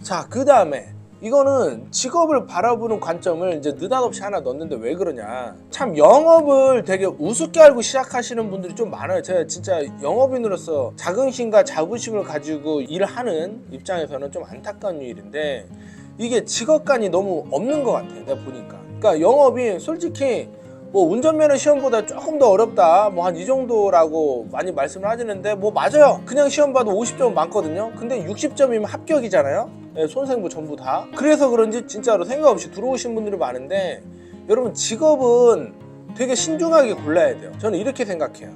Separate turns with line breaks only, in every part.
자, 그 다음에 이거는 직업을 바라보는 관점을 이제 느닷없이 하나 넣었는데 왜 그러냐. 참 영업을 되게 우습게 알고 시작하시는 분들이 좀 많아요. 제가 진짜 영업인으로서 자긍심과 자부심을 가지고 일하는 입장에서는 좀 안타까운 일인데 이게 직업관이 너무 없는 것 같아요. 내가 보니까. 그러니까 영업이 솔직히 뭐 운전면허 시험보다 조금 더 어렵다 뭐 한 이 정도라고 많이 말씀을 하시는데 뭐 맞아요. 그냥 시험 봐도 50점은 많거든요. 근데 60점이면 합격이잖아요. 네, 손생부 전부 다. 그래서 그런지 진짜로 생각 없이 들어오신 분들이 많은데 여러분 직업은 되게 신중하게 골라야 돼요. 저는 이렇게 생각해요.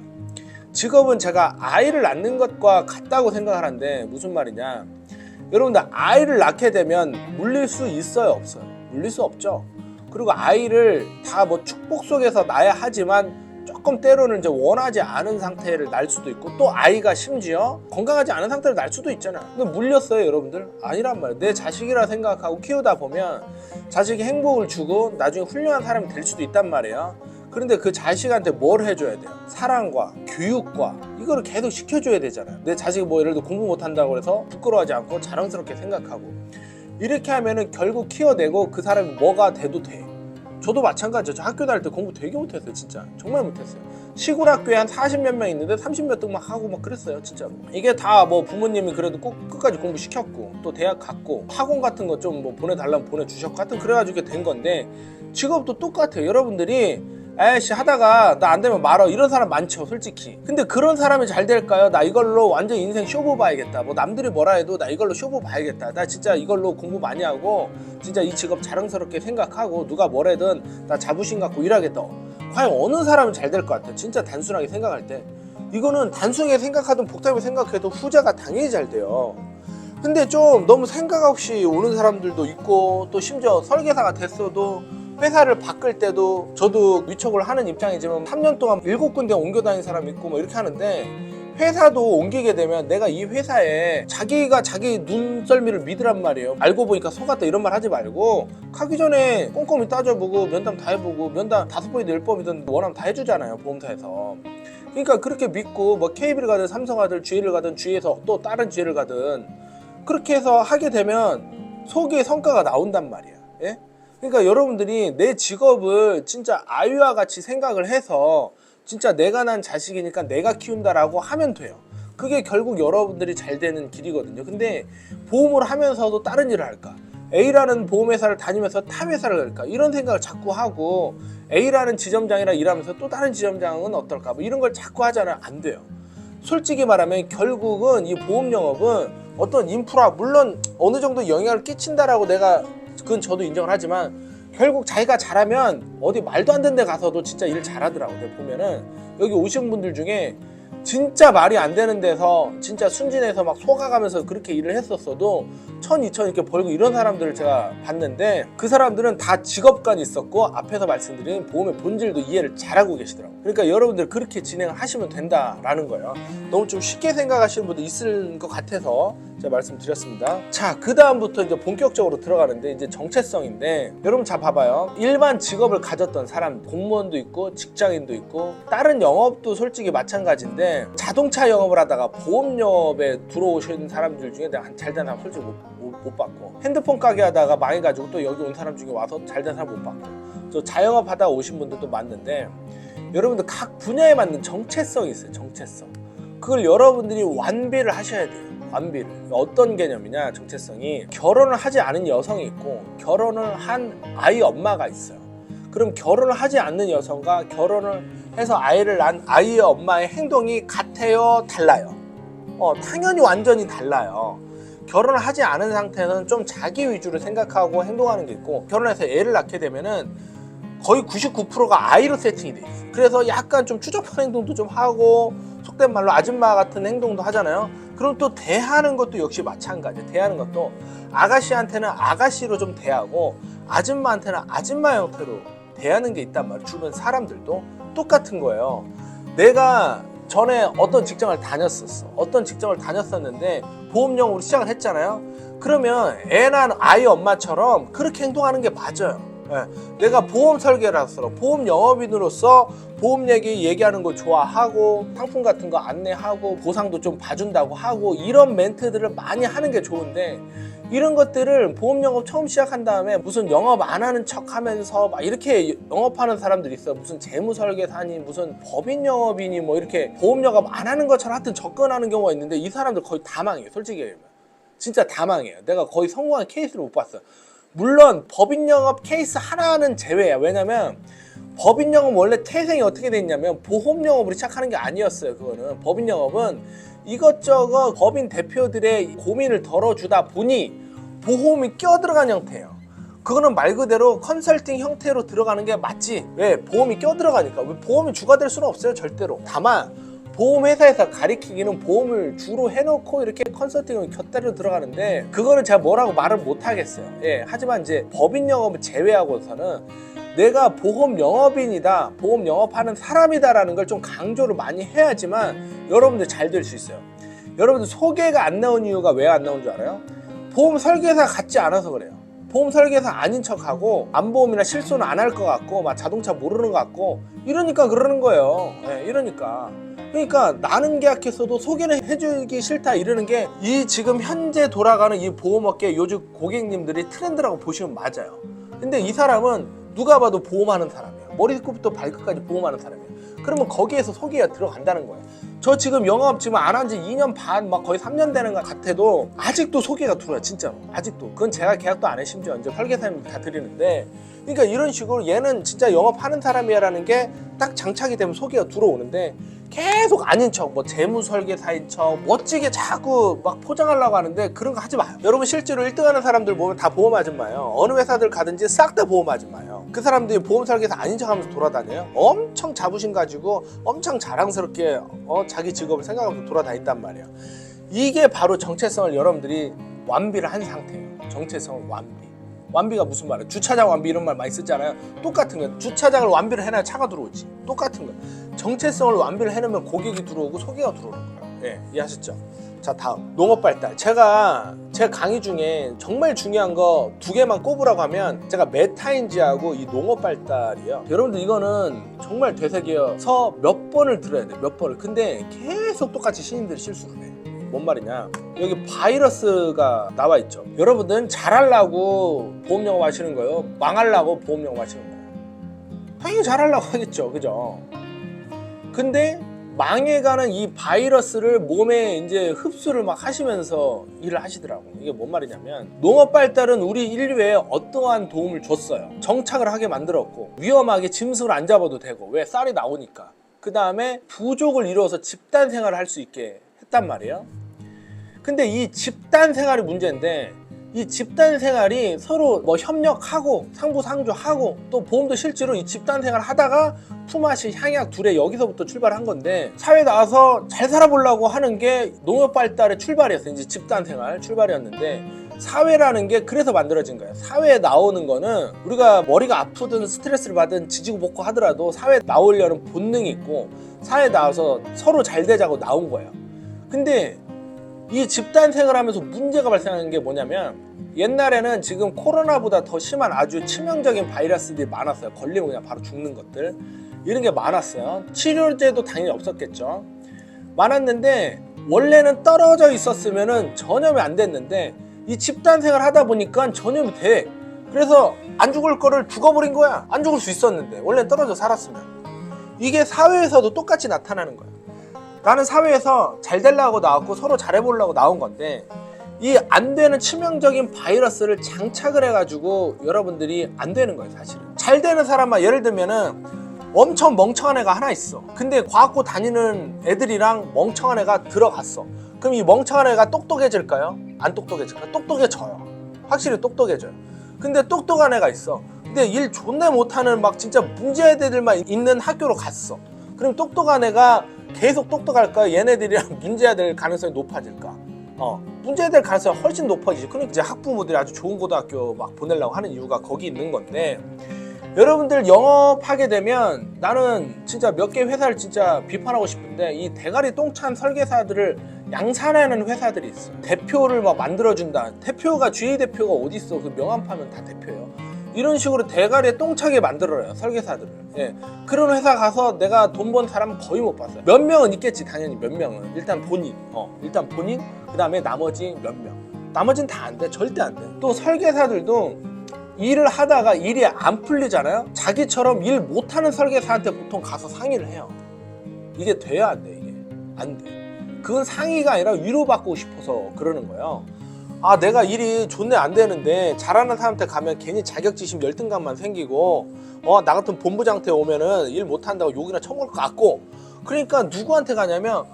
직업은 제가 아이를 낳는 것과 같다고 생각하는데 무슨 말이냐. 여러분들 아이를 낳게 되면 물릴 수 있어요 없어요? 물릴 수 없죠. 그리고 아이를 다 뭐 축복 속에서 낳아야 하지만 조금 때로는 이제 원하지 않은 상태를 낳을 수도 있고 또 아이가 심지어 건강하지 않은 상태를 낳을 수도 있잖아. 근데 물렸어요 여러분들? 아니란 말이에요. 내 자식이라 생각하고 키우다 보면 자식이 행복을 주고 나중에 훌륭한 사람이 될 수도 있단 말이에요. 그런데 그 자식한테 뭘 해줘야 돼요? 사랑과 교육과 이거를 계속 시켜줘야 되잖아요. 내 자식이 뭐 예를 들어 공부 못한다고 해서 부끄러워하지 않고 자랑스럽게 생각하고 이렇게 하면은 결국 키워내고 그 사람이 뭐가 돼도 돼. 저도 마찬가지죠. 저 학교 다닐 때 공부 되게 못했어요. 진짜 정말 못했어요. 시골 학교에 한 40몇 명 있는데 30몇 등 막 하고 막 그랬어요. 진짜로. 이게 다 뭐 부모님이 그래도 꼭 끝까지 공부 시켰고 또 대학 갔고 학원 같은 거 좀 뭐 보내달라면 보내주셨고 하여튼 그래가지고 이렇게 된 건데 직업도 똑같아요. 여러분들이 에이씨 하다가 나 안 되면 말어 이런 사람 많죠 솔직히. 근데 그런 사람이 잘 될까요? 나 이걸로 완전 인생 쇼부 봐야겠다. 뭐 남들이 뭐라 해도 나 이걸로 쇼부 봐야겠다. 나 진짜 이걸로 공부 많이 하고 진짜 이 직업 자랑스럽게 생각하고 누가 뭐래든 나 자부심 갖고 일하겠다. 과연 어느 사람이 잘 될 것 같아요? 진짜 단순하게 생각할 때 이거는 단순하게 생각하든 복잡하게 생각해도 후자가 당연히 잘 돼요. 근데 좀 너무 생각 없이 오는 사람들도 있고 또 심지어 설계사가 됐어도 회사를 바꿀 때도 저도 위촉을 하는 입장이지만 3년 동안 7군데 옮겨 다닌 사람 있고 뭐 이렇게 하는데 회사도 옮기게 되면 내가 이 회사에 자기가 자기 눈썰미를 믿으란 말이에요. 알고 보니까 속았다 이런 말 하지 말고 가기 전에 꼼꼼히 따져보고 면담 다 해보고 면담 5번이든 10번이든 원하면 다 해주잖아요 보험사에서. 그러니까 그렇게 믿고 뭐 KB를 가든 삼성 가든 GA를 가든 G에서 또 다른 GA를 가든 그렇게 해서 하게 되면 속에 성과가 나온단 말이야. 예? 그러니까 여러분들이 내 직업을 진짜 아이와 같이 생각을 해서 진짜 내가 난 자식이니까 내가 키운다라고 하면 돼요. 그게 결국 여러분들이 잘 되는 길이거든요. 근데 보험을 하면서도 다른 일을 할까? A라는 보험회사를 다니면서 타 회사를 갈까? 이런 생각을 자꾸 하고 A라는 지점장이랑 일하면서 또 다른 지점장은 어떨까? 뭐 이런 걸 자꾸 하잖아요. 안 돼요. 솔직히 말하면 결국은 이 보험 영업은 어떤 인프라 물론 어느 정도 영향을 끼친다라고 내가 그건 저도 인정을 하지만 결국 자기가 잘하면 어디 말도 안 되는 데 가서도 진짜 일 잘하더라고요. 보면은 여기 오신 분들 중에 진짜 말이 안 되는 데서 진짜 순진해서 막 속아가면서 그렇게 일을 했었어도 1,000, 2,000 이렇게 벌고 이런 사람들을 제가 봤는데 그 사람들은 다 직업관이 있었고 앞에서 말씀드린 보험의 본질도 이해를 잘하고 계시더라고요. 그러니까 여러분들 그렇게 진행을 하시면 된다라는 거예요. 너무 좀 쉽게 생각하시는 분도 있을 것 같아서 제가 말씀드렸습니다. 자, 그 다음부터 이제 본격적으로 들어가는데 이제 정체성인데 여러분 잘 봐봐요. 일반 직업을 가졌던 사람 공무원도 있고 직장인도 있고 다른 영업도 솔직히 마찬가지인데 자동차 영업을 하다가 보험 영업에 들어오신 사람들 중에 내가 잘된 사람 솔직히 못 봤고 핸드폰 가게 하다가 망해가지고 또 여기 온 사람 중에 와서 잘된 사람 못 봤고 저 자영업 하다가 오신 분들도 많는데 여러분들 각 분야에 맞는 정체성이 있어요. 정체성. 그걸 여러분들이 완비를 하셔야 돼요. 완비를. 어떤 개념이냐 정체성이 결혼을 하지 않은 여성이 있고 결혼을 한 아이 엄마가 있어요. 그럼 결혼을 하지 않는 여성과 결혼을 해서 아이를 낳은 아이의 엄마의 행동이 같아요? 달라요? 당연히 완전히 달라요. 결혼을 하지 않은 상태는 좀 자기 위주로 생각하고 행동하는 게 있고 결혼해서 애를 낳게 되면은 거의 99%가 아이로 세팅이 돼 있어요. 그래서 약간 좀 추접한 행동도 좀 하고 속된 말로 아줌마 같은 행동도 하잖아요. 그럼 또 대하는 것도 역시 마찬가지예요. 대하는 것도 아가씨한테는 아가씨로 좀 대하고 아줌마한테는 아줌마 형태로 대하는 게 있단 말이에요. 주변 사람들도 똑같은 거예요. 내가 전에 어떤 직장을 다녔었어. 어떤 직장을 다녔었는데 보험 영업으로 시작을 했잖아요. 그러면 애 낳은 아이 엄마처럼 그렇게 행동하는 게 맞아요. 내가 보험 설계라서 보험 영업인으로서 보험 얘기하는 거 좋아하고 상품 같은 거 안내하고 보상도 좀 봐준다고 하고 이런 멘트들을 많이 하는 게 좋은데 이런 것들을 보험 영업 처음 시작한 다음에 무슨 영업 안 하는 척 하면서 막 이렇게 영업하는 사람들이 있어. 무슨 재무 설계사니 무슨 법인 영업이니 뭐 이렇게 보험 영업 안 하는 것처럼 하여튼 접근하는 경우가 있는데 이 사람들 거의 다 망해요. 솔직히 얘기하면 진짜 다 망해요. 내가 거의 성공한 케이스를 못 봤어. 물론 법인 영업 케이스 하나는 제외야. 왜냐면 법인 영업 원래 태생이 어떻게 돼 있냐면 보험 영업으로 시작하는 게 아니었어요. 그거는 법인 영업은 이것저것 법인 대표들의 고민을 덜어주다 보니 보험이 껴들어간 형태예요. 그거는 말 그대로 컨설팅 형태로 들어가는 게 맞지. 왜? 보험이 껴들어가니까. 왜? 보험이 주가 될 수는 없어요. 절대로. 다만 보험회사에서 가리키기는 보험을 주로 해놓고 이렇게 컨설팅을 곁다리로 들어가는데 그거는 제가 뭐라고 말을 못 하겠어요. 예, 하지만 이제 법인 영업을 제외하고서는 내가 보험 영업인이다, 보험 영업하는 사람이다라는 걸 좀 강조를 많이 해야지만 여러분들 잘 될 수 있어요. 여러분들 소개가 안 나온 이유가 왜 안 나온 줄 알아요? 보험 설계사 같지 않아서 그래요. 보험 설계사 아닌 척하고 안보험이나 실손 안 할 것 같고 막 자동차 모르는 것 같고 이러니까 그러는 거예요. 네, 이러니까 나는 계약했어도 소개를 해주기 싫다 이러는 게 이 지금 현재 돌아가는 이 보험업계 요즘 고객님들이 트렌드라고 보시면 맞아요. 근데 이 사람은 누가 봐도 보험하는 사람이에요. 머리끝부터 발끝까지 보험하는 사람이에요. 그러면 거기에서 소개가 들어간다는 거예요. 저 지금 영업 지금 안 한 지 2년 반 막 거의 3년 되는 것 같아도 아직도 소개가 들어와요. 진짜로 아직도. 그건 제가 계약도 안 해. 심지어 이제 설계사님 다 드리는데 그러니까 이런 식으로 얘는 진짜 영업하는 사람이야 라는 게 딱 장착이 되면 소개가 들어오는데 계속 아닌 척, 뭐 재무 설계사인 척 멋지게 자꾸 막 포장하려고 하는데 그런 거 하지 마요. 여러분 실제로 1등 하는 사람들 보면 다 보험 아줌마예요. 어느 회사들 가든지 싹 다 보험 아줌마예요. 그 사람들이 보험 설계사 아닌 척 하면서 돌아다녀요. 엄청 자부심 가지고 엄청 자랑스럽게 자기 직업을 생각하면서 돌아다닌단 말이에요. 이게 바로 정체성을 여러분들이 완비를 한 상태예요. 정체성을 완비. 완비가 무슨 말이에요? 주차장 완비 이런 말 많이 쓰잖아요. 똑같은 거예요. 주차장을 완비를 해놔야 차가 들어오지. 똑같은 거예요. 정체성을 완비를 해놓으면 고객이 들어오고 소개가 들어오는 거예요. 예, 이해하셨죠? 자, 다음 농업발달. 제가 제 강의 중에 정말 중요한 거 2개만 꼽으라고 하면 제가 메타인지하고 이 농업발달이에요. 여러분들 이거는 정말 되새겨서 몇 번을 들어야 돼요. 몇 번을. 근데 계속 똑같이 신인들이 실수를 해. 뭔 말이냐, 여기 바이러스가 나와 있죠. 여러분들은 잘하려고 보험 영업 하시는 거예요? 망하려고 보험 영업 하시는 거예요? 당연히 잘하려고 하겠죠. 그죠? 근데 망해가는 이 바이러스를 몸에 이제 흡수를 막 하시면서 일을 하시더라고. 이게 뭔 말이냐면 농업 발달은 우리 인류에 어떠한 도움을 줬어요. 정착을 하게 만들었고 위험하게 짐승을 안 잡아도 되고, 왜? 쌀이 나오니까. 그 다음에 부족을 이루어서 집단 생활을 할 수 있게 했단 말이에요. 근데 이 집단 생활이 문제인데 이 집단 생활이 서로 뭐 협력하고 상부상조하고 또 보험도 실제로 이 집단 생활 하다가 품앗이 향약 둘에 여기서부터 출발한 건데 사회 나와서 잘 살아보려고 하는 게 농업 발달의 출발이었어요. 이제 집단 생활 출발이었는데 사회라는 게 그래서 만들어진 거예요. 사회에 나오는 거는 우리가 머리가 아프든 스트레스를 받든 지지고 볶고 하더라도 사회에 나오려는 본능이 있고 사회에 나와서 서로 잘 되자고 나온 거예요. 근데 이 집단 생활하면서 문제가 발생하는 게 뭐냐면 옛날에는 지금 코로나보다 더 심한 아주 치명적인 바이러스들이 많았어요. 걸리면 그냥 바로 죽는 것들 이런 게 많았어요. 치료제도 당연히 없었겠죠. 많았는데 원래는 떨어져 있었으면 전염이 안 됐는데 이 집단 생활 하다 보니까 전염이 돼. 그래서 안 죽을 거를 죽어버린 거야. 안 죽을 수 있었는데 원래 떨어져 살았으면. 이게 사회에서도 똑같이 나타나는 거야. 나는 사회에서 잘 되려고 나왔고 서로 잘해보려고 나온 건데 이 안 되는 치명적인 바이러스를 장착을 해가지고 여러분들이 안 되는 거예요. 사실은 잘 되는 사람만 예를 들면은 엄청 멍청한 애가 하나 있어. 근데 과학고 다니는 애들이랑 멍청한 애가 들어갔어. 그럼 이 멍청한 애가 똑똑해질까요? 안 똑똑해질까요? 똑똑해져요. 확실히 똑똑해져요. 근데 똑똑한 애가 있어. 근데 일 존나 못하는 막 진짜 문제 애들만 있는 학교로 갔어. 그럼 똑똑한 애가 계속 똑똑할까? 얘네들이랑 문제가 될 가능성이 높아질까? 문제가 될 가능성이 훨씬 높아지지. 그러니까 이제 학부모들이 아주 좋은 고등학교 막 보내려고 하는 이유가 거기 있는 건데, 여러분들 영업하게 되면 나는 진짜 몇 개 회사를 진짜 비판하고 싶은데 이 대가리 똥찬 설계사들을 양산하는 회사들이 있어. 대표를 막 만들어준다. 대표가 GA 대표가 어디 있어? 그 명함 파면 다 대표예요. 이런 식으로 대가리에 똥차게 만들어요, 설계사들을. 예. 그런 회사 가서 내가 돈 번 사람은 거의 못 봤어요. 몇 명은 있겠지, 당연히 몇 명은. 일단 본인, 그 다음에 나머지 몇 명. 나머지는 다 안 돼, 절대 안 돼. 또 설계사들도 일을 하다가 일이 안 풀리잖아요. 자기처럼 일 못하는 설계사한테 보통 가서 상의를 해요. 이게 돼야 안 돼, 이게. 안 돼. 그건 상의가 아니라 위로받고 싶어서 그러는 거예요. 아, 내가 일이 좋네 안 되는데 잘하는 사람한테 가면 괜히 자격지심 열등감만 생기고 나 같은 본부장한테 오면은 일 못한다고 욕이나 처먹을 것 같고, 그러니까 누구한테 가냐면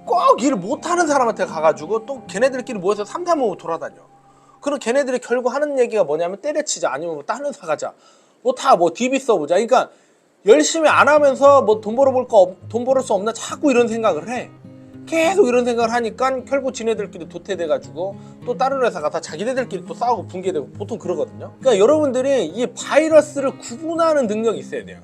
꼭 일 못하는 사람한테 가가지고 또 걔네들끼리 모여서 삼삼오오 돌아다녀. 그럼 걔네들이 결국 하는 얘기가 뭐냐면 때려치자, 아니면 뭐 다른 회사 가자, 뭐 DB 써보자. 그러니까 열심히 안 하면서 뭐 돈 벌을 수 없나 자꾸 이런 생각을 해. 계속 이런 생각을 하니까 결국 지네들끼리 도태돼가지고 또 다른 회사 가서 자기네들끼리 또 싸우고 붕괴되고 보통 그러거든요. 그러니까 여러분들이 이 바이러스를 구분하는 능력이 있어야 돼요.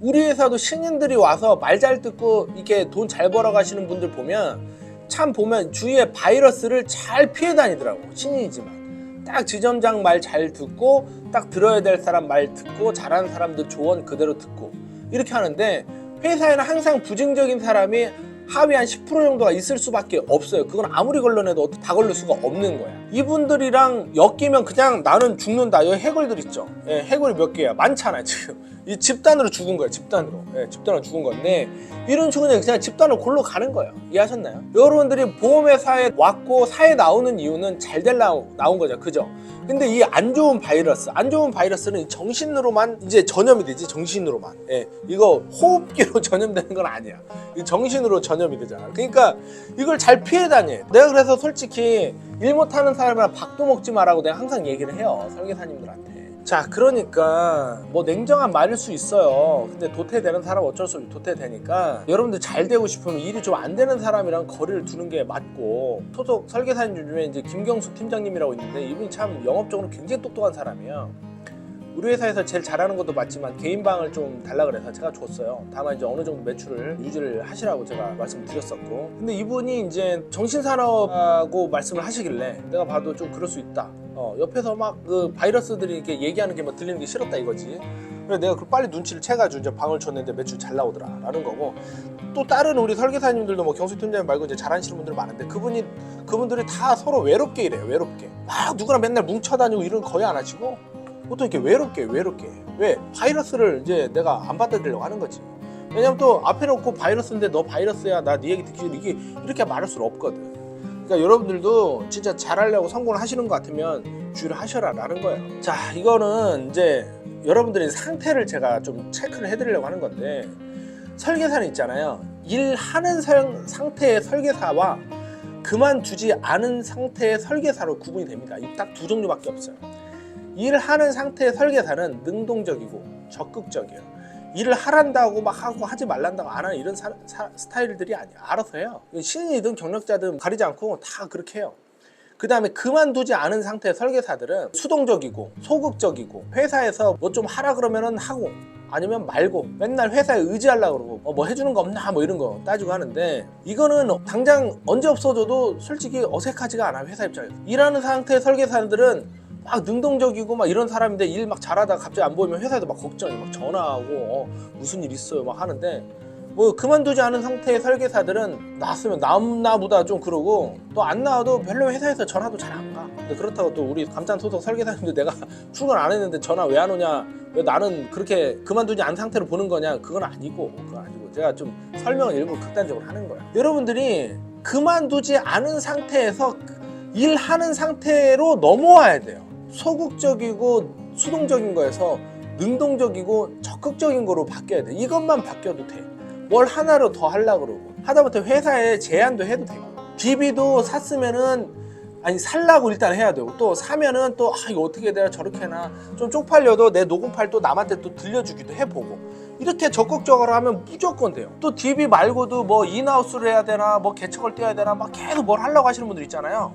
우리 회사도 신인들이 와서 말 잘 듣고 이렇게 돈 잘 벌어 가시는 분들 보면 참 보면 주위에 바이러스를 잘 피해 다니더라고. 신인이지만 딱 지점장 말 잘 듣고 딱 들어야 될 사람 말 듣고 잘하는 사람들 조언 그대로 듣고 이렇게 하는데, 회사에는 항상 부정적인 사람이 하위 한 10% 정도가 있을 수밖에 없어요. 그건 아무리 걸러내도 다 걸릴 수가 없는 거야. 이분들이랑 엮이면 그냥 나는 죽는다. 여기 해골들 있죠. 예, 해골이 몇 개야? 많잖아요 지금. 이 집단으로 죽은 거예요. 집단으로. 예, 집단으로 죽은 건데, 이런 식으로 그냥 집단으로 골로 가는 거예요. 이해하셨나요? 여러분들이 보험회사에 왔고 사회 나오는 이유는 잘 되려고 나온 거죠. 그죠? 근데 이 안 좋은 바이러스는 정신으로만 이제 전염이 되지. 정신으로만. 예, 이거 호흡기로 전염되는 건 아니야. 이 정신으로 전염이 되잖아. 그러니까 이걸 잘 피해 다녀. 내가 그래서 솔직히 일 못하는 사람이랑 밥도 먹지 마라고 내가 항상 얘기를 해요, 설계사님들한테. 자, 그러니까 뭐 냉정한 말일 수 있어요. 근데 도태되는 사람 어쩔 수 없이 도태되니까 여러분들 잘 되고 싶으면 일이 좀 안 되는 사람이랑 거리를 두는 게 맞고, 소속 설계사님 중에 이제 김경숙 팀장님이라고 있는데 이분이 참 영업적으로 굉장히 똑똑한 사람이에요. 우리 회사에서 제일 잘하는 것도 맞지만 개인 방을 좀 달라 그래서 제가 줬어요. 다만 이제 어느 정도 매출을 유지를 하시라고 제가 말씀드렸었고, 근데 이분이 이제 정신산업하고 말씀을 하시길래 내가 봐도 좀 그럴 수 있다. 옆에서 막 그 바이러스들이 이렇게 얘기하는 게 막 들리는 게 싫었다 이거지. 그래서 내가 그 빨리 눈치를 채가지고 이제 방을 줬는데 매출 잘 나오더라라는 거고, 또 다른 우리 설계사님들도 뭐 경수 팀장님 말고 이제 잘하시는 분들 많은데 그분들이 다 서로 외롭게 일해요. 외롭게 막 누구랑 맨날 뭉쳐다니고 이런 거 거의 안 하시고 보통 이렇게 외롭게 왜 바이러스를 이제 내가 안 받아들이려고 하는 거지. 왜냐면 또 앞에 놓고 바이러스인데 너 바이러스야 나 네 얘기 듣기 싫어 이렇게 말할 수는 없거든. 그러니까 여러분들도 진짜 잘하려고 성공을 하시는 것 같으면 주의를 하셔라 라는 거예요. 자, 이거는 이제 여러분들의 상태를 제가 좀 체크를 해드리려고 하는 건데, 설계사는 있잖아요. 일하는 상태의 설계사와 그만두지 않은 상태의 설계사로 구분이 됩니다. 이 딱 두 종류밖에 없어요. 일하는 상태의 설계사는 능동적이고 적극적이에요. 일을 하란다고 막 하고 하지 말란다고 안 하는 이런 스타일들이 아니야. 알아서 해요. 신인이든 경력자든 가리지 않고 다 그렇게 해요. 그 다음에 그만두지 않은 상태의 설계사들은 수동적이고 소극적이고, 회사에서 뭐 좀 하라 그러면은 하고 아니면 말고, 맨날 회사에 의지하려고 그러고 뭐 해주는 거 없나 뭐 이런 거 따지고 하는데, 이거는 당장 언제 없어져도 솔직히 어색하지가 않아요. 회사 입장에서. 일하는 상태의 설계사들은 막 능동적이고 막 이런 사람인데 일 막 잘하다가 갑자기 안 보이면 회사에도 막 걱정해, 막 전화하고 무슨 일 있어요 막 하는데, 뭐 그만두지 않은 상태의 설계사들은 나왔으면 나보다 좀 그러고, 또 안 나와도 별로 회사에서 전화도 잘 안 가. 근데 그렇다고 또 우리 감탄 소속 설계사님들 내가 출근 안 했는데 전화 왜 안 오냐, 왜 나는 그렇게 그만두지 않은 상태로 보는 거냐, 그건 아니고 제가 좀 설명을 일부러 극단적으로 하는 거야. 여러분들이 그만두지 않은 상태에서 일하는 상태로 넘어와야 돼요. 소극적이고 수동적인 거에서 능동적이고 적극적인 거로 바뀌어야 돼. 이것만 바뀌어도 돼. 뭘 하나로 더 하려고 그러고, 하다못해 회사에 제안도 해도 되고, DB도 샀으면은 살라고 일단 해야 되고, 또 사면은 또 이거 어떻게 내가 저렇게 해나 좀 쪽팔려도 내 녹음 파일 또 남한테 또 들려주기도 해보고, 이렇게 적극적으로 하면 무조건 돼요. 또 DB 말고도 뭐 인하우스를 해야 되나 뭐 개척을 떼야 되나 막 계속 뭘 하려고 하시는 분들 있잖아요.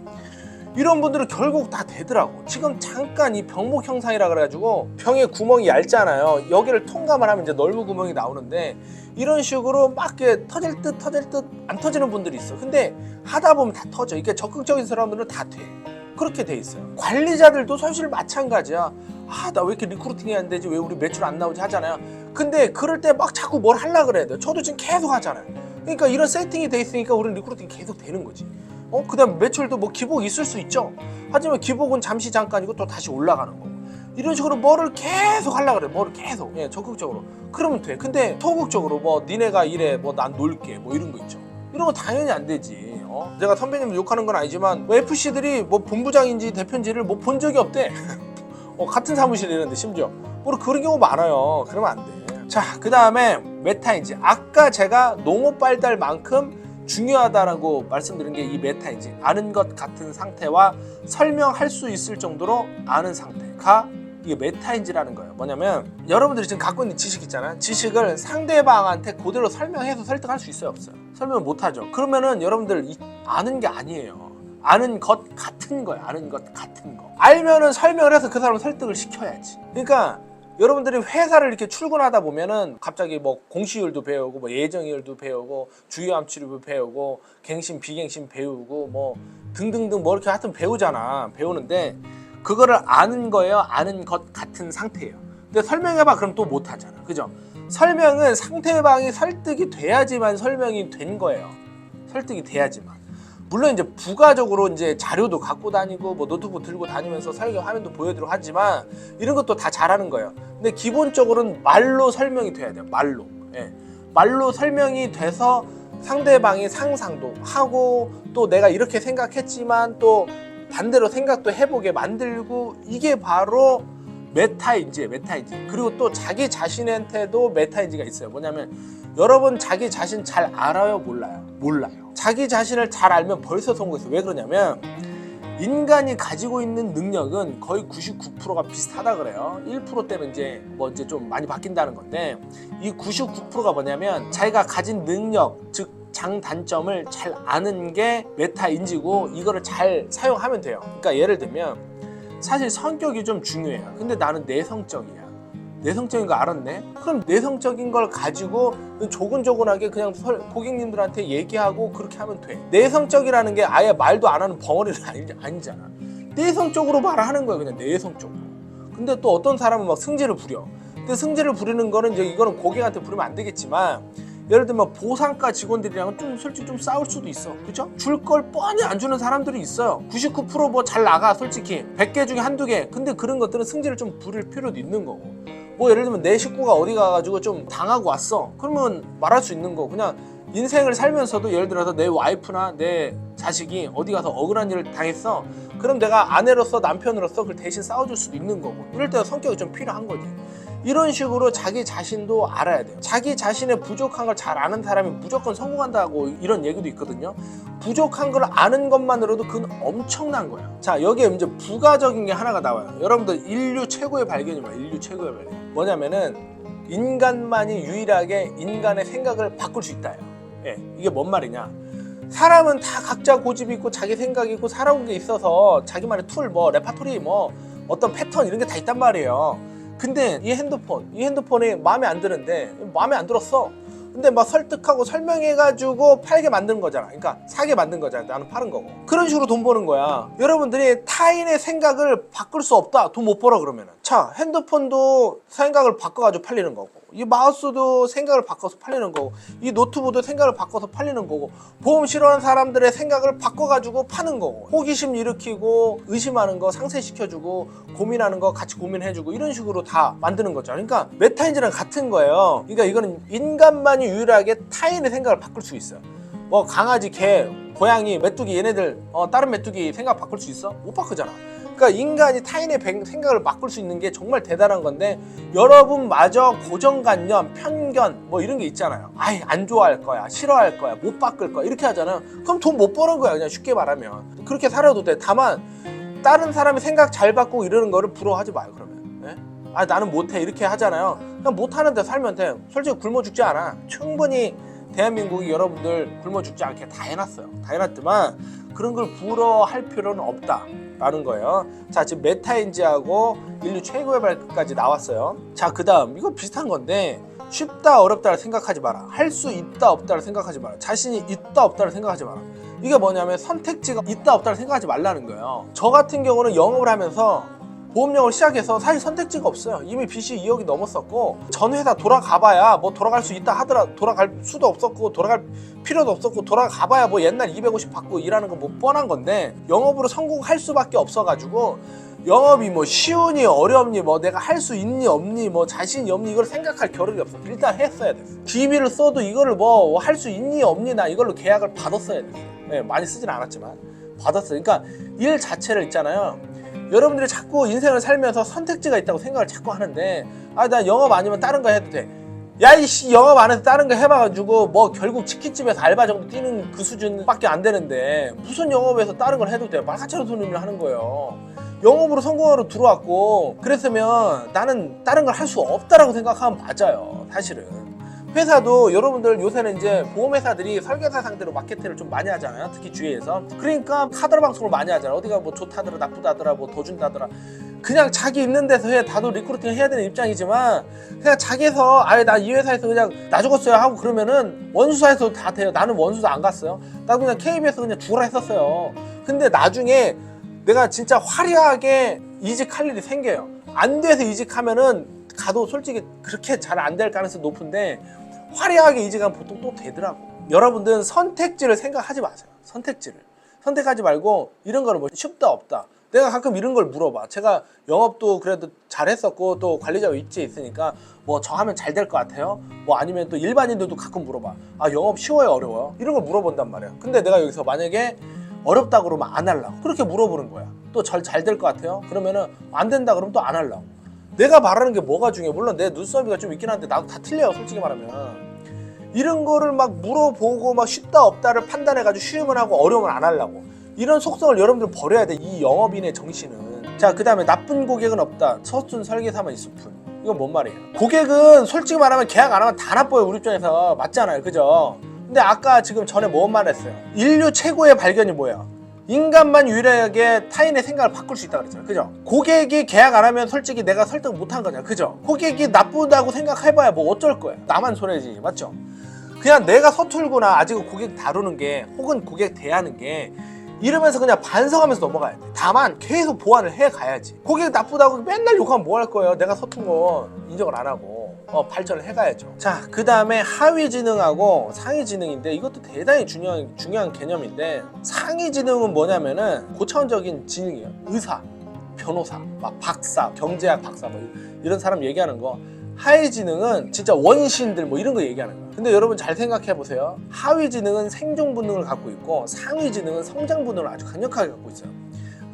이런 분들은 결국 다 되더라고. 지금 잠깐 이 병목 형상이라 그래가지고 병에 구멍이 얇잖아요. 여기를 통과만 하면 이제 넓은 구멍이 나오는데, 이런 식으로 막 이렇게 터질 듯 안 터지는 분들이 있어. 근데 하다 보면 다 터져. 이게 적극적인 사람들은 다 돼. 그렇게 돼 있어요. 관리자들도 사실 마찬가지야. 나 왜 이렇게 리크루팅이 안 되지? 왜 우리 매출 안 나오지? 하잖아요. 근데 그럴 때 막 자꾸 뭘 하려고 그래야 돼요. 저도 지금 계속 하잖아요. 그러니까 이런 세팅이 돼 있으니까 우리는 리크루팅이 계속 되는 거지. 그 다음 매출도 뭐 기복 있을 수 있죠. 하지만 기복은 잠시 잠깐이고 또 다시 올라가는 거고. 이런 식으로 뭐를 계속 하려고 그래. 뭐를 계속. 적극적으로. 그러면 돼. 근데 소극적으로 뭐 니네가 이래, 뭐 난 놀게, 뭐 이런 거 있죠. 이런 거 당연히 안 되지. 내가 선배님을 욕하는 건 아니지만 뭐 FC들이 뭐 본부장인지 대표인지를 뭐 본 적이 없대. 같은 사무실에 있는데 심지어 뭐 그런 경우 많아요. 그러면 안 돼. 자, 그 다음에 메타인지. 아까 제가 농업 발달만큼 중요하다라고 말씀드린 게 이 메타인지. 아는 것 같은 상태와 설명할 수 있을 정도로 아는 상태가 이게 메타인지라는 거예요. 뭐냐면 여러분들이 지금 갖고 있는 지식 있잖아요. 지식을 상대방한테 그대로 설명해서 설득할 수 있어요, 없어요? 설명을 못하죠. 그러면은 여러분들 아는 게 아니에요. 아는 것 같은 거예요. 아는 것 같은 거. 알면은 설명을 해서 그 사람을 설득을 시켜야지. 그러니까 여러분들이 회사를 이렇게 출근하다 보면은 갑자기 뭐 공시율도 배우고 뭐 예정일도 배우고 주요암치료도 배우고 갱신 비갱신 배우고 뭐 등등등 뭐 이렇게 하여튼 배우잖아. 배우는데 그거를 아는 거예요. 아는 것 같은 상태예요. 근데 설명해봐 그럼 또 못하잖아. 그죠? 설명은 상대방이 설득이 돼야지만 설명이 된 거예요. 설득이 돼야지만. 물론 이제 부가적으로 이제 자료도 갖고 다니고 뭐 노트북 들고 다니면서 설명 화면도 보여드리고 하지만 이런 것도 다 잘하는 거예요. 근데 기본적으로는 말로 설명이 돼야 돼요. 말로. 말로 설명이 돼서 상대방이 상상도 하고 또 내가 이렇게 생각했지만 또 반대로 생각도 해보게 만들고 이게 바로 메타인지. 그리고 또 자기 자신한테도 메타인지가 있어요. 뭐냐면 여러분 자기 자신 잘 알아요? 몰라요. 자기 자신을 잘 알면 벌써 성공했어요. 왜 그러냐면 인간이 가지고 있는 능력은 거의 99%가 비슷하다 그래요. 1% 때문에 이제 좀 많이 바뀐다는 건데 이 99%가 뭐냐면 자기가 가진 능력, 즉 장단점을 잘 아는 게 메타인지고 이거를 잘 사용하면 돼요. 그러니까 예를 들면 사실 성격이 좀 중요해요. 근데 나는 내성적이야. 내성적인 거 알았네? 그럼 내성적인 걸 가지고 조근조근하게 그냥 고객님들한테 얘기하고 그렇게 하면 돼. 내성적이라는 게 아예 말도 안 하는 벙어리는 아니잖아. 내성적으로 말을 하는 거야. 그냥 내성적으로. 근데 또 어떤 사람은 막 승질을 부려. 근데 승질을 부리는 거는 이거는 고객한테 부리면 안 되겠지만 예를 들면 보상가 직원들이랑은 좀 솔직히 좀 싸울 수도 있어. 그죠? 줄 걸 뻔히 안 주는 사람들이 있어요. 99% 뭐 잘 나가 솔직히 100개 중에 한두 개. 근데 그런 것들은 승질을 좀 부릴 필요도 있는 거고. 뭐 예를 들면 내 식구가 어디 가가지고 좀 당하고 왔어. 그러면 말할 수 있는 거. 그냥 인생을 살면서도 예를 들어서 내 와이프나 내 자식이 어디 가서 억울한 일을 당했어. 그럼 내가 아내로서 남편으로서 그걸 대신 싸워줄 수도 있는 거고. 이럴 때 성격이 좀 필요한 거지. 이런 식으로 자기 자신도 알아야 돼요. 자기 자신의 부족한 걸 잘 아는 사람이 무조건 성공한다고 이런 얘기도 있거든요. 부족한 걸 아는 것만으로도 그건 엄청난 거예요. 자, 여기에 이제 부가적인 게 하나가 나와요. 여러분들 인류 최고의 발견이 뭐예요? 인류 최고의 발견. 뭐냐면은 인간만이 유일하게 인간의 생각을 바꿀 수 있다예요. 이게 뭔 말이냐? 사람은 다 각자 고집이 있고 자기 생각이 있고 살아온 게 있어서 자기만의 툴, 뭐 레파토리, 뭐 어떤 패턴 이런 게 다 있단 말이에요. 근데 이 핸드폰이 마음에 안 드는데 마음에 안 들었어. 근데 막 설득하고 설명해가지고 팔게 만드는 거잖아. 그러니까 사게 만든 거잖아. 나는 파는 거고. 그런 식으로 돈 버는 거야. 여러분들이 타인의 생각을 바꿀 수 없다. 돈 못 벌어 그러면은. 자, 핸드폰도 생각을 바꿔가지고 팔리는 거고, 이 마우스도 생각을 바꿔서 팔리는 거고, 이 노트북도 생각을 바꿔서 팔리는 거고, 보험 싫어하는 사람들의 생각을 바꿔가지고 파는 거고, 호기심 일으키고 의심하는 거 상쇄시켜주고 고민하는 거 같이 고민해주고 이런 식으로 다 만드는 거죠. 그러니까 메타인지랑 같은 거예요. 그러니까 이거는 인간만이 유일하게 타인의 생각을 바꿀 수 있어요. 뭐 강아지, 개, 고양이, 메뚜기 얘네들 다른 메뚜기 생각 바꿀 수 있어? 못 바꾸잖아. 그러니까 인간이 타인의 생각을 바꿀 수 있는 게 정말 대단한 건데 여러분마저 고정관념, 편견 뭐 이런 게 있잖아요. 아이 안 좋아할 거야, 싫어할 거야, 못 바꿀 거야 이렇게 하잖아요. 그럼 돈 못 버는 거야 그냥 쉽게 말하면. 그렇게 살아도 돼. 다만 다른 사람이 생각 잘 바꾸고 이러는 거를 부러워하지 마요. 그러면 나는 못해 이렇게 하잖아요. 그냥 못하는데 살면 돼. 솔직히 굶어 죽지 않아. 충분히 대한민국이 여러분들 굶어 죽지 않게 다 해놨어요. 다 해놨지만 그런 걸 부러워할 필요는 없다라는 거예요. 자, 지금 메타인지하고 인류 최고의 발까지 나왔어요. 자, 그 다음 이거 비슷한 건데 쉽다 어렵다를 생각하지 마라. 할 수 있다 없다를 생각하지 마라. 자신이 있다 없다를 생각하지 마라. 이게 뭐냐면 선택지가 있다 없다를 생각하지 말라는 거예요. 저 같은 경우는 영업을 하면서 보험영업을 시작해서 사실 선택지가 없어요. 이미 빚이 2억이 넘었었고 전 회사 돌아가봐야 뭐 돌아갈 수 있다 하더라 돌아갈 수도 없었고 돌아갈 필요도 없었고 돌아가봐야 뭐 옛날 250 받고 일하는 거 뭐 뻔한 건데 영업으로 성공할 수밖에 없어가지고 영업이 뭐 쉬우니 어렵니 뭐 내가 할 수 있니 없니 뭐 자신이 없니 이걸 생각할 겨를이 없어. 일단 했어야 됐어. 기비를 써도 이거를 뭐 할 수 있니 없니 나 이걸로 계약을 받았어야 됐어. 네, 많이 쓰진 않았지만 받았어요. 그러니까 일 자체를 있잖아요. 여러분들이 자꾸 인생을 살면서 선택지가 있다고 생각을 자꾸 하는데 아 나 영업 아니면 다른 거 해도 돼. 야 이씨 영업 안 해서 다른 거 해봐가지고 뭐 결국 치킨집에서 알바 정도 뛰는 그 수준밖에 안 되는데 무슨 영업에서 다른 걸 해도 돼. 말같이 소리를 하는 거예요. 영업으로 성공하러 들어왔고 그랬으면 나는 다른 걸 할 수 없다라고 생각하면 맞아요. 사실은 회사도 여러분들 요새는 이제 보험회사들이 설계사 상대로 마케팅을 좀 많이 하잖아요. 특히 주위에서. 그러니까 카더라 방송을 많이 하잖아요. 어디가 뭐 좋다더라 나쁘다더라 뭐 더 준다더라. 그냥 자기 있는 데서 해. 다도 리크루팅 해야 되는 입장이지만 그냥 자기에서 아예 나 이 회사에서 그냥 나 죽었어요 하고 그러면은 원수사에서도 다 돼요. 나는 원수사 안 갔어요. 나 그냥 KBS 그냥 죽으라 했었어요. 근데 나중에 내가 진짜 화려하게 이직할 일이 생겨요. 안 돼서 이직하면은 가도 솔직히 그렇게 잘 안 될 가능성이 높은데 화려하게 이직하면 보통 또 되더라고. 여러분들은 선택지를 생각하지 마세요. 선택지를 선택하지 말고 이런 거는 뭐 쉽다 없다. 내가 가끔 이런 걸 물어봐. 제가 영업도 그래도 잘했었고 또 관리자 위치에 있으니까 뭐 저 하면 잘 될 것 같아요? 뭐 아니면 또 일반인들도 가끔 물어봐. 아 영업 쉬워요 어려워요? 이런 걸 물어본단 말이야. 근데 내가 여기서 만약에 어렵다고 그러면 안 하려고 그렇게 물어보는 거야. 또 잘 될 것 같아요? 그러면은 안 된다 그러면 또 안 하려고. 내가 말하는 게 뭐가 중요해. 물론 내 눈썹이가 좀 있긴 한데 나도 다 틀려요 솔직히 말하면. 이런 거를 막 물어보고 막 쉽다 없다를 판단해가지고 쉬우면 하고 어려우면 안 하려고. 이런 속성을 여러분들 버려야 돼. 이 영업인의 정신은. 자, 그 다음에 나쁜 고객은 없다. 서툰 설계사만 있을 뿐. 이건 뭔 말이에요? 고객은 솔직히 말하면 계약 안 하면 다 나빠요. 우리 입장에서. 맞잖아요. 그죠? 근데 아까 지금 전에 뭔 말 했어요? 인류 최고의 발견이 뭐예요? 인간만 유일하게 타인의 생각을 바꿀 수 있다고 그랬잖아요. 그죠? 고객이 계약 안 하면 솔직히 내가 설득을 못 한 거냐. 그죠? 고객이 나쁘다고 생각해봐야 뭐 어쩔 거야. 나만 손해지. 맞죠? 그냥 내가 서툴구나. 아직 고객 다루는 게 혹은 고객 대하는 게 이러면서 그냥 반성하면서 넘어가야 돼. 다만 계속 보완을 해 가야지. 고객 나쁘다고 맨날 욕하면 뭐 할 거예요? 내가 서툰 거 인정을 안 하고 발전을 해가야죠. 자, 그 다음에 하위 지능하고 상위 지능인데 이것도 대단히 중요한 개념인데 상위 지능은 뭐냐면은 고차원적인 지능이에요. 의사, 변호사, 막 박사, 경제학 박사 뭐 이런 사람 얘기하는 거. 하위 지능은 진짜 원신들 뭐 이런 거 얘기하는 거예요. 근데 여러분 잘 생각해 보세요. 하위 지능은 생존 본능을 갖고 있고 상위 지능은 성장 본능을 아주 강력하게 갖고 있어요.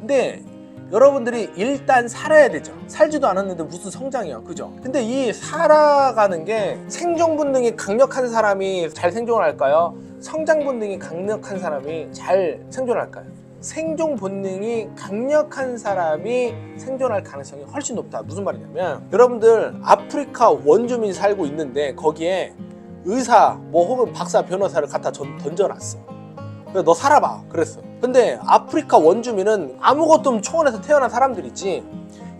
근데 여러분들이 일단 살아야 되죠. 살지도 않았는데 무슨 성장이야. 그죠? 근데 이 살아가는 게 생존 본능이 강력한 사람이 잘 생존을 할까요? 성장 본능이 강력한 사람이 잘 생존을 할까요? 생존 본능이 강력한 사람이 생존할 가능성이 훨씬 높다. 무슨 말이냐면 여러분들 아프리카 원주민이 살고 있는데 거기에 의사 뭐 혹은 박사 변호사를 갖다 던져놨어. 그래서 너 살아봐 그랬어. 근데 아프리카 원주민은 아무것도 없는 초원에서 태어난 사람들이지.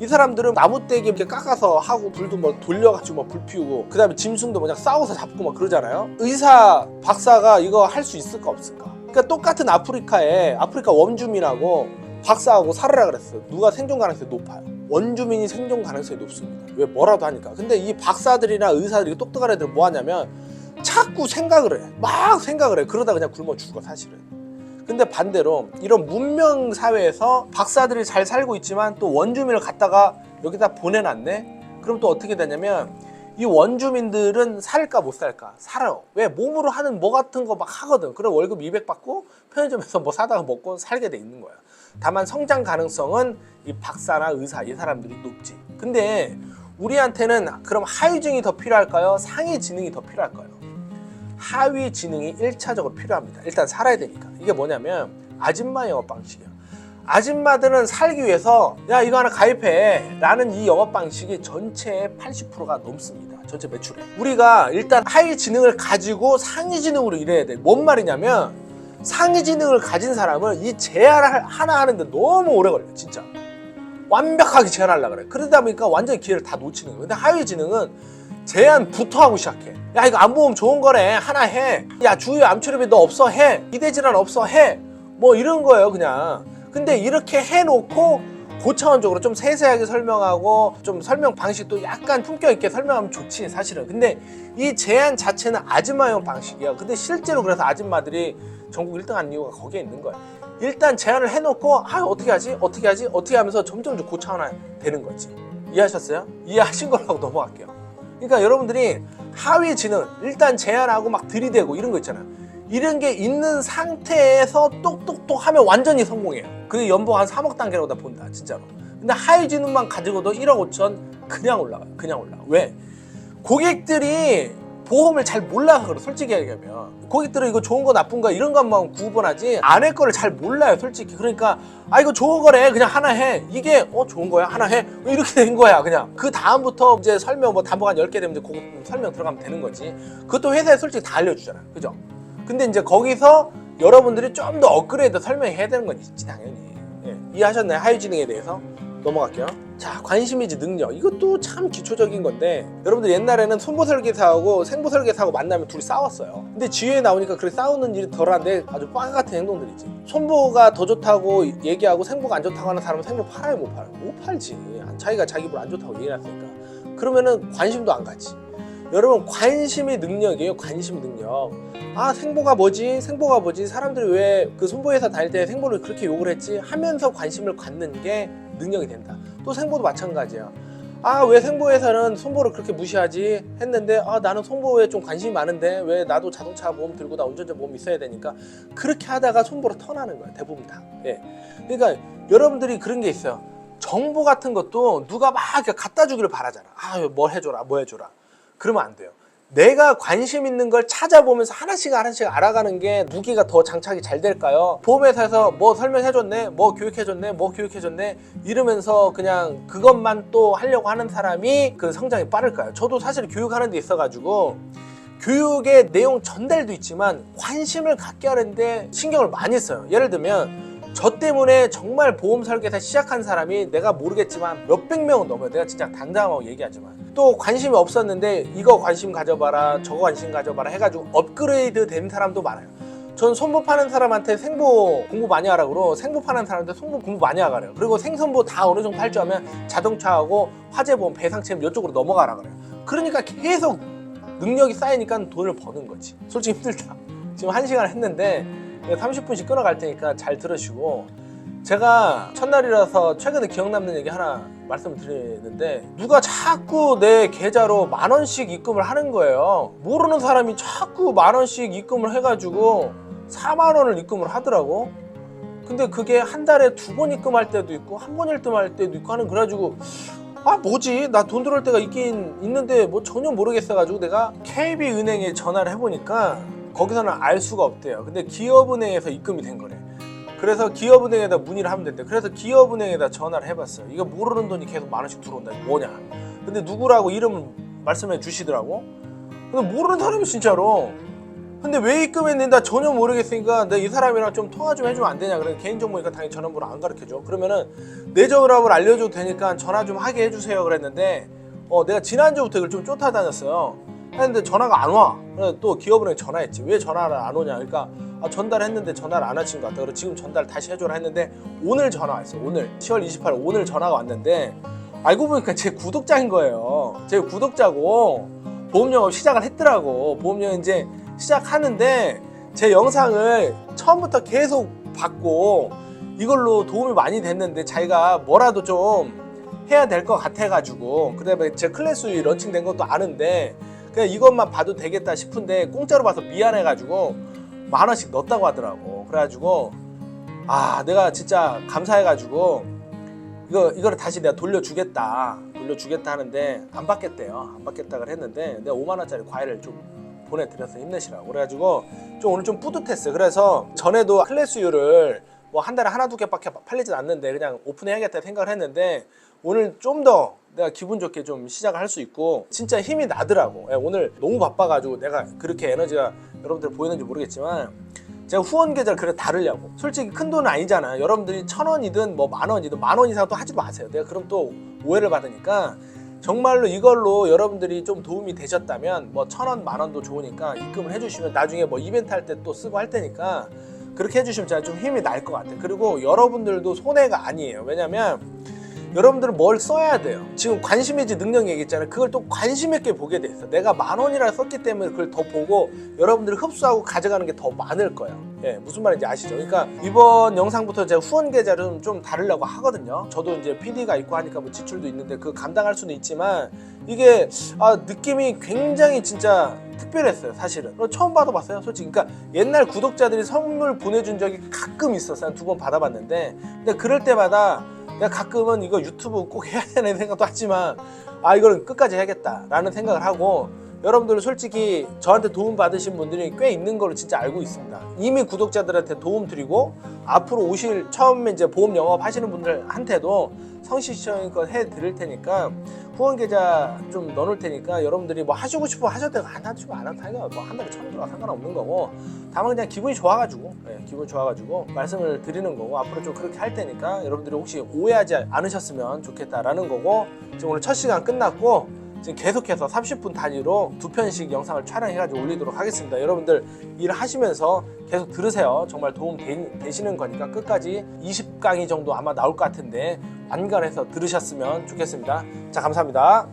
이 사람들은 나무떼기 이렇게 깎아서 하고 불도 뭐 돌려가지고 막 불 피우고 그 다음에 짐승도 그냥 싸워서 잡고 막 그러잖아요. 의사 박사가 이거 할 수 있을까 없을까? 그러니까 똑같은 아프리카에 아프리카 원주민하고 박사하고 살아라 그랬어. 누가 생존 가능성이 높아요? 원주민이 생존 가능성이 높습니다. 왜 뭐라도 하니까. 근데 이 박사들이나 의사들이 똑똑한 애들은 뭐 하냐면 자꾸 생각을 해. 막 생각을 해. 그러다 그냥 굶어 죽어 사실은. 근데 반대로 이런 문명 사회에서 박사들이 잘 살고 있지만 또 원주민을 갖다가 여기다 보내놨네? 그럼 또 어떻게 되냐면 이 원주민들은 살까 못 살까? 살아. 왜? 몸으로 하는 뭐 같은 거 막 하거든. 그럼 월급 200 받고 편의점에서 뭐 사다가 먹고 살게 돼 있는 거야. 다만 성장 가능성은 이 박사나 의사 이 사람들이 높지. 근데 우리한테는 그럼 하위 지능이 더 필요할까요? 상위 지능이 더 필요할까요? 하위 지능이 1차적으로 필요합니다. 일단 살아야 되니까. 이게 뭐냐면 아줌마 영업 방식이야. 아줌마들은 살기 위해서 야 이거 하나 가입해 라는 이 영업 방식이 전체의 80%가 넘습니다. 전체 매출에. 우리가 일단 하위 지능을 가지고 상위 지능으로 일해야 돼. 뭔 말이냐면 상위 지능을 가진 사람은 이 제안을 하나 하는데 너무 오래 걸려. 진짜 완벽하게 제안하려고 그래. 그러다 보니까 완전히 기회를 다 놓치는 거예요. 근데 하위 지능은 제안부터 하고 시작해. 야 이거 암보험 좋은 거래, 하나 해. 야 주요 암치료비 너 없어, 해. 기대질환 없어, 해. 뭐 이런 거예요 그냥. 근데 이렇게 해놓고 고차원적으로 좀 세세하게 설명하고 좀 설명 방식도 약간 품격 있게 설명하면 좋지 사실은. 근데 이 제안 자체는 아줌마용 방식이야. 근데 실제로 그래서 아줌마들이 전국 1등 하는 이유가 거기에 있는 거야. 일단 제안을 해놓고 어떻게 하지? 어떻게 하지? 어떻게 하면서 점점 고차원화 되는 거지. 이해하셨어요? 이해하신 거라고 넘어갈게요. 그러니까 여러분들이 하위 지능 일단 제안하고 막 들이대고 이런 거 있잖아요. 이런 게 있는 상태에서 똑똑똑 하면 완전히 성공해요. 그 연봉 한 3억 단계라고 다 본다 진짜로. 근데 하위 지능만 가지고도 1억 5천 그냥 올라가요. 그냥 올라가. 왜? 고객들이 보험을 잘 몰라서 그래. 솔직히 얘기하면 고객들은 이거 좋은 거 나쁜 거 이런 것만 구분하지 안의 거를 잘 몰라요 솔직히. 그러니까 이거 좋은 거래 그냥 하나 해. 이게 좋은 거야 하나 해. 이렇게 된 거야 그냥. 그 다음부터 이제 설명 뭐 담보가 10개 되면 이제 그거 설명 들어가면 되는 거지. 그것도 회사에 솔직히 다 알려주잖아. 그죠? 근데 이제 거기서 여러분들이 좀 더 업그레이드 설명해야 되는 건 있지 당연히. 예. 이해하셨나요? 하위지능에 대해서? 넘어갈게요. 자, 관심이지 능력. 이것도 참 기초적인 건데 여러분들 옛날에는 손보설계사하고 생보설계사하고 만나면 둘이 싸웠어요. 근데 지휘에 나오니까 그렇게 싸우는 일이 덜한데 아주 빠가 같은 행동들이지. 손보가 더 좋다고 얘기하고 생보가 안 좋다고 하는 사람은 생보 팔아요 못 팔아요? 못 팔지. 자기가 자기 볼 안 좋다고 얘기해놨으니까. 그러면은 관심도 안 가지. 여러분 관심이 능력이에요. 관심이 능력. 생보가 뭐지? 생보가 뭐지? 사람들이 왜 그 손보회사 다닐 때 생보를 그렇게 욕을 했지? 하면서 관심을 갖는 게 능력이 된다. 또 생보도 마찬가지야. 왜 생보회사는 손보를 그렇게 무시하지? 했는데 나는 손보에 좀 관심이 많은데 왜 나도 자동차 보험 들고 나 운전자 보험 있어야 되니까 그렇게 하다가 손보로 턴하는 거야. 대부분 다. 예. 그러니까 여러분들이 그런 게 있어요. 정보 같은 것도 누가 막 갖다 주기를 바라잖아. 뭘 해줘라 뭐 해줘라. 그러면 안 돼요. 내가 관심 있는 걸 찾아보면서 하나씩 알아가는 게 무기가 더 장착이 잘 될까요? 보험회사에서 뭐 설명해줬네, 뭐 교육해줬네, 뭐 교육해줬네 이러면서 그냥 그것만 또 하려고 하는 사람이 그 성장이 빠를까요? 저도 사실 교육하는 데 있어가지고 교육의 내용 전달도 있지만 관심을 갖게 하는데 신경을 많이 써요. 예를 들면 저 때문에 정말 보험 설계사 시작한 사람이 내가 모르겠지만 몇백 명은 넘어요. 내가 진짜 당당하고 얘기하지만 또 관심이 없었는데 이거 관심 가져봐라 저거 관심 가져봐라 해가지고 업그레이드 된 사람도 많아요. 전 손보 파는 사람한테 생보 공부 많이 하라 그러고 생보 파는 사람한테 손보 공부 많이 하라 그래요. 그리고 생선보 다 어느 정도 할 줄 알면 자동차하고 화재보험 배상체험 이쪽으로 넘어가라 그래요. 그러니까 계속 능력이 쌓이니까 돈을 버는 거지. 솔직히 힘들다. 지금 1시간 했는데 30분씩 끊어갈 테니까 잘 들으시고, 제가 첫날이라서 최근에 기억 남는 얘기 하나 말씀드리는데 누가 자꾸 내 계좌로 10,000원씩 입금을 하는 거예요. 모르는 사람이 자꾸 10,000원씩 입금을 해가지고 40,000원을 입금을 하더라고. 근데 그게 한 달에 2번 입금할 때도 있고 1번 입금할 때도 있고 하는. 그래가지고 뭐지? 나 돈 들어올 때가 있긴 있는데 뭐 전혀 모르겠어가지고 내가 KB은행에 전화를 해보니까 거기서는 알 수가 없대요. 근데 기업은행에서 입금이 된 거래. 그래서 기업은행에다 문의를 하면 된대. 그래서 기업은행에다 전화를 해봤어요. 이거 모르는 돈이 계속 10,000원씩 들어온다. 이거 뭐냐? 근데 누구라고 이름을 말씀해 주시더라고. 근데 모르는 사람이 진짜로. 근데 왜 입금했는지 나 전혀 모르겠으니까 내 이 사람이랑 좀 통화 좀 해주면 안 되냐. 그래 개인정보니까 당연히 전화번호 안 가르쳐줘. 그러면은 내 전화번호 알려줘도 되니까 전화 좀 하게 해주세요 그랬는데 내가 지난주부터 이걸 좀 쫓아다녔어요. 했는데 전화가 안 와. 그래서 또 기업은행 전화했지. 왜 전화를 안 오냐. 그러니까 전달했는데 전화를 안 하신 것 같다. 그래서 지금 전달 다시 해줘라 했는데 오늘 전화 왔어요. 오늘 10월 28일 오늘 전화가 왔는데 알고 보니까 제 구독자인 거예요. 제 구독자고 보험 영업 시작을 했더라고. 보험 영업 이제 시작하는데 제 영상을 처음부터 계속 봤고 이걸로 도움이 많이 됐는데 자기가 뭐라도 좀 해야 될 것 같아가지고, 그다음에 제 클래스 런칭된 것도 아는데 그냥 이것만 봐도 되겠다 싶은데 공짜로 봐서 미안해가지고 10,000원씩 넣었다고 하더라고. 그래가지고 내가 진짜 감사해가지고 이거를 다시 내가 돌려주겠다 하는데 안 받겠대요. 안 받겠다고 했는데 내가 50,000원짜리 과외를 좀 보내드려서 힘내시라고. 그래가지고 좀 오늘 좀 뿌듯했어요. 그래서 전에도 클래스유를 뭐 한 달에 1-2개밖에 팔리진 않는데 그냥 오픈해야겠다 생각을 했는데 오늘 좀 더 내가 기분 좋게 좀 시작을 할 수 있고 진짜 힘이 나더라고. 오늘 너무 바빠가지고 내가 그렇게 에너지가 여러분들 보이는지 모르겠지만 제가 후원 계좌를 그래 다르려고. 솔직히 큰 돈은 아니잖아. 여러분들이 1,000원이든 뭐 10,000원이든 10,000원 이상 또 하지도 마세요. 내가 그럼 또 오해를 받으니까 정말로 이걸로 여러분들이 좀 도움이 되셨다면 뭐 1,000원, 10,000원도 좋으니까 입금을 해주시면 나중에 뭐 이벤트 할 때 또 쓰고 할 테니까 그렇게 해주시면 제가 좀 힘이 날 것 같아요. 그리고 여러분들도 손해가 아니에요. 왜냐면 여러분들은 뭘 써야 돼요. 지금 관심의지 능력 얘기했잖아요. 그걸 또 관심 있게 보게 돼 있어. 내가 10,000원이라 썼기 때문에 그걸 더 보고 여러분들이 흡수하고 가져가는 게 더 많을 거예요. 예, 무슨 말인지 아시죠? 그러니까 이번 영상부터 제가 후원 계좌를 좀 다루려고 하거든요. 저도 이제 PD가 있고 하니까 뭐 지출도 있는데 그 감당할 수는 있지만 이게 느낌이 굉장히 진짜 특별했어요. 사실은 처음 받아봤어요, 솔직히. 그러니까 옛날 구독자들이 선물 보내준 적이 가끔 있었어요. 한 2번 받아봤는데, 근데 그럴 때마다 내가 가끔은 이거 유튜브 꼭 해야 되는 생각도 하지만 이거는 끝까지 해야겠다라는 생각을 하고, 여러분들은 솔직히 저한테 도움 받으신 분들이 꽤 있는 걸로 진짜 알고 있습니다. 이미 구독자들한테 도움 드리고 앞으로 오실 처음에 이제 보험 영업 하시는 분들한테도 성실시청껏 해드릴 테니까 후원 계좌 좀 넣어놓을 테니까 여러분들이 뭐 하시고 싶어 하셔도 되고 안 하시고 안 하셔도 되고 뭐 한 달에 1,000원 들어가 상관없는 거고, 다만 그냥 기분이 좋아가지고 기분 좋아가지고 말씀을 드리는 거고, 앞으로 좀 그렇게 할 테니까 여러분들이 혹시 오해하지 않으셨으면 좋겠다라는 거고, 지금 오늘 첫 시간 끝났고 지금 계속해서 30분 단위로 2편씩 영상을 촬영해가지고 올리도록 하겠습니다. 여러분들 일하시면서 계속 들으세요. 정말 도움 되시는 거니까 끝까지 20강의 정도 아마 나올 것 같은데 완결해서 들으셨으면 좋겠습니다. 자, 감사합니다.